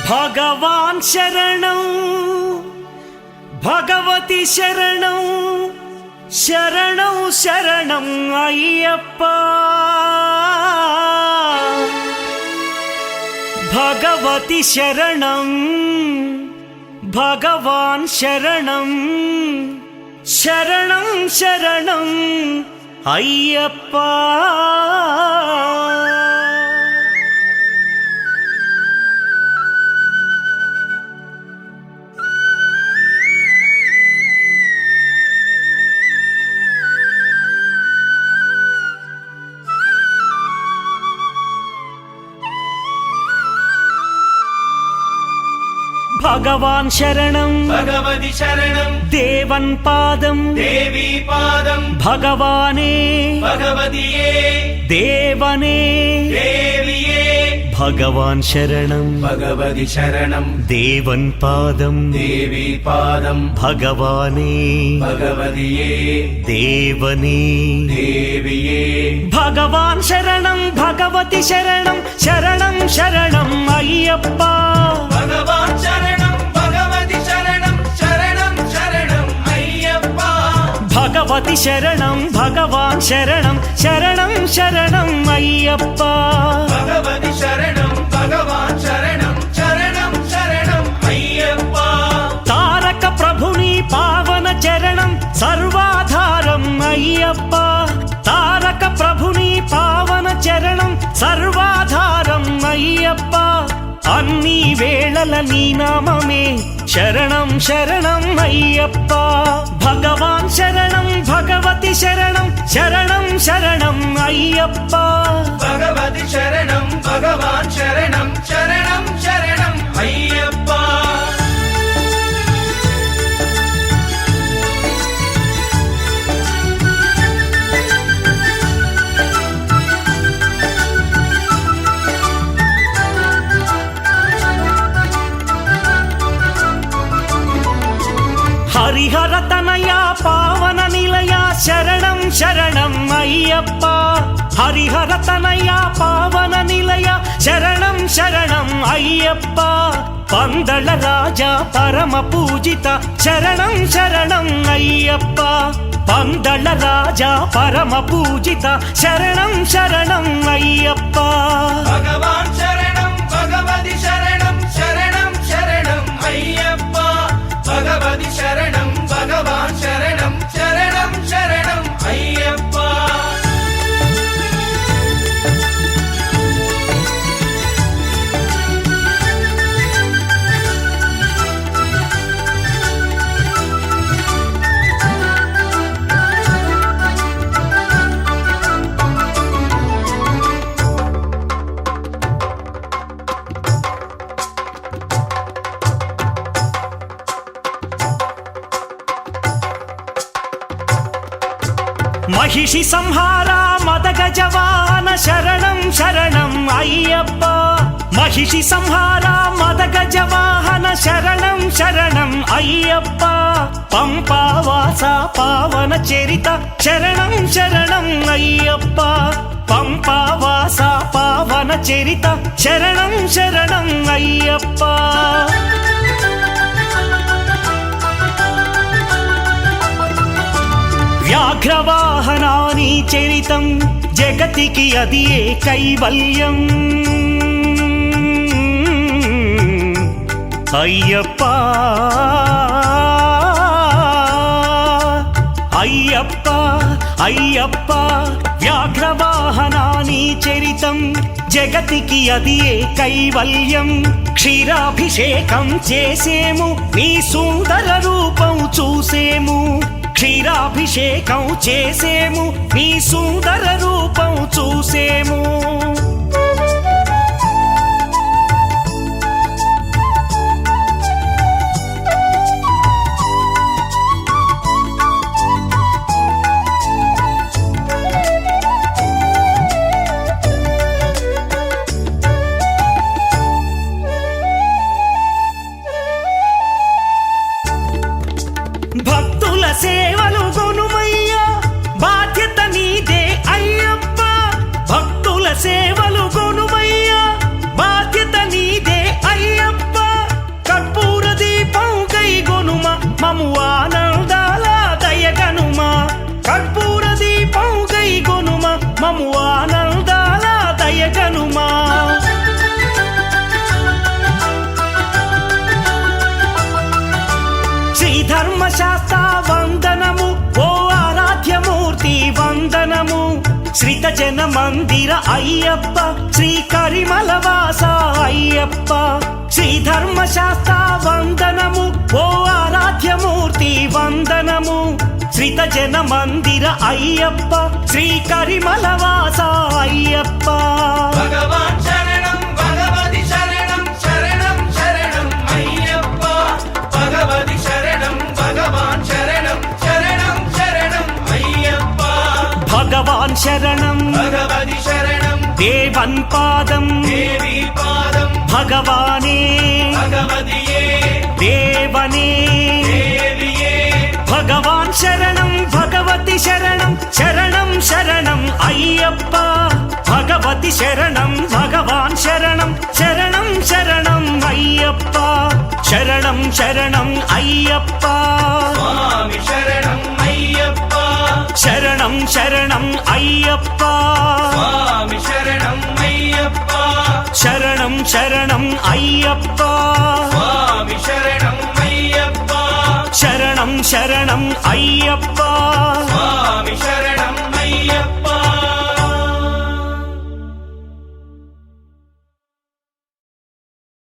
భగవాన్ శరణం భగవతి శరణం శరణం శరణం అయ్యప్ప భగవతి శరణం భగవాన్ శరణం శరణం శరణం అయ్యప్ప భగవాన్ శరణం భగవతి శరణం దేవన్ పాదం దేవి పాదం భగవానే భగవతియే దేవనే దేవియే భగవాన్ శరణం భగవతి శరణం దేవన్ పాదం దేవి పాదం భగవానే భగవతియే దేవనే దేవియే భగవాన్ శరణం భగవతి శరణం శరణం శరణం అయ్యప్ప భగవాన్ శరణం భగవతి శరణం శరణం శరణం అయ్యప్ప భగవతి శరణం భగవాన్ శరణం శరణం శరణం అయ్యప్ప భగవతి శరణం భగవాన్ శరణం శరణం శరణం అయ్యప్ప తారక ప్రభుని పావన చరణం సర్వాధారం అయ్యప్ప తారక ప్రభుని పావన చరణం సర్వాధారం అయ్యప్ప అన్ని వేళల నీ నామమే శరణం శరణం అయ్యప్ప భగవాన్ శరణం భగవతి శరణం శరణం శరణం అయ్యప్ప భగవతి శరణం భగవాన్ శరణం శరణం శరణం అయ్యప్ప హరిహర తనయ పావన నిలయ శరణం శరణం అయ్యప్ప హరిహర తనయ పావన నిలయ శరణం శరణం అయ్యప్ప పందళ రాజా పరమ పూజిత శరణం శరణం అయ్యప్ప పందళ రాజా పరమ పూజిత శరణం శరణం అయ్యప్ప భగవాన్ శరణం భగవతి శరణం శరణం శరణం అయ్యప్ప భగవతి శరణం భగవాన్ శరణం శరణం శరణం అయ్యప్ప మహిషి సంహార మదగజ వాహన శరణం శరణం అయ్యప్ప మహిషి సంహార మదగజ వాహన శరణం శరణం అయ్యప్ప పంపావాస పావన చరిత శరణం శరణం అయ్యప్ప పంపావాస పావన చరిత శరణం శరణం అయ్యప్ప వ్యాఘ్రవాహనాని చరితం జగతికి అది ఏ కైవల్యం అయ్యప్ప అయ్యప్ప అయ్యప్ప వ్యాఘ్రవాహనాని చరితం జగతికి అది ఏ కైవల్యం క్షీరాభిషేకం చేసేము నీ సుందర రూపం చూసేము క్షీరాభిషేకం చేసేము నీ సుందర రూపం చూసేము భక్తుల సేవలు కొనుమయ్యా బాధ్యత నీదే అయ్యప్ప భక్తుల సేవ ధర్మశాస్త్ర వందనము ఓ ఆరాధ్యమూర్తి వందనము శ్రీత జన మందిర అయ్యప్ప శ్రీ కరిమలవాస అయ్యప్ప శ్రీ ధర్మశాస్త్ర వందనము ఓ ఆరాధ్యమూర్తి వందనము శ్రీత జన మందిర అయ్యప్ప శ్రీ కరిమలవాస అయ్యప్ప భగవాన్ శరణం భగవతి శరణం శరణం శరణం అయ్యప్ప భగవతి శరణం భగవాన్ శరణం శరణం శరణం అయ్యప్ప భగవాన్ శరణం భగవతి శరణం దేవన్ పాదం దేవి పాదం భగవానే భగవతియే దేవనే దేవియే భగవాన్ శరణం భగవతి శరణం శరణం శరణం అయ్యప్ప భగవతి శరణం భగవాన్ శరణం శరణం శరణం అయ్యప్ప శరణం శరణం అయ్యప్ప స్వామి శరణం అయ్యప్ప శరణం శరణం అయ్యప్ప స్వామి శరణం అయ్యప్ప శరణం శరణం అయ్యప్ప స్వామి శరణం అయ్యప్ప శరణం శరణం అయ్యప్ప